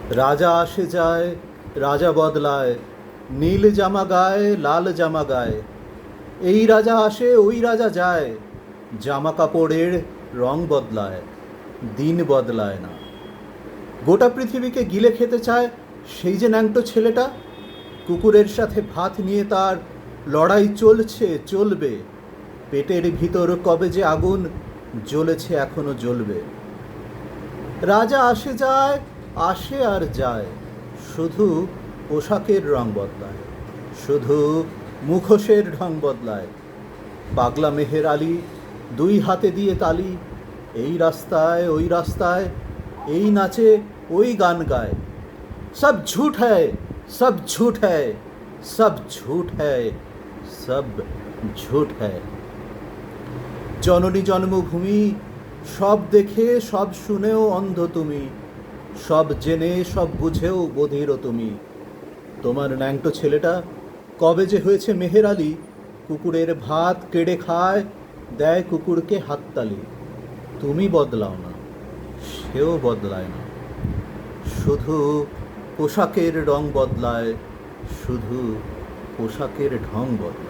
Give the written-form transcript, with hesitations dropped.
রাজা আসে যায়, রাজা বদলায়, নীল জামা গায়ে লাল জামা গায়ে। এই রাজা আসে ওই রাজা যায়, জামা কাপড়ের রং বদলায়, দিন বদলায় না। গোটা পৃথিবীকে গিলে খেতে চায় সেই যে ন্যাংটো ছেলেটা। কুকুরের সাথে ভাত নিয়ে তার লড়াই চলছে, চলবে। পেটের ভিতর কবে যে আগুন জ্বলেছে, এখনো জ্বলবে। রাজা আসে যায়, আসে আর যায়, শুধু পোশাকের রং বদলায়, শুধু মুখোশের ঢং বদলায়। পাগলা মেহের আলী দুই হাতে দিয়ে তালি, এই রাস্তায় ওই রাস্তায়, এই নাচে ওই গান গায়। সব ঝুট হ্যায়, সব ঝুট হ্যায়, সব ঝুট হ্যায়, সব ঝুট হ্যায়। জননী জন্মভূমি, সব দেখে সব শুনেও অন্ধ তুমি, সব জেনে সব বুঝেও বধির তুমি। তোমার ন্যাংটো ছেলেটা কবে যে হয়েছে মেহের আলী, কুকুরের ভাত কেড়ে খায়, দেয় কুকুরকে হাততালি। তুমি বদলাও না, সেও বদলায় না, শুধু পোশাকের রং বদলায়, শুধু পোশাকের ঢং বদলায়।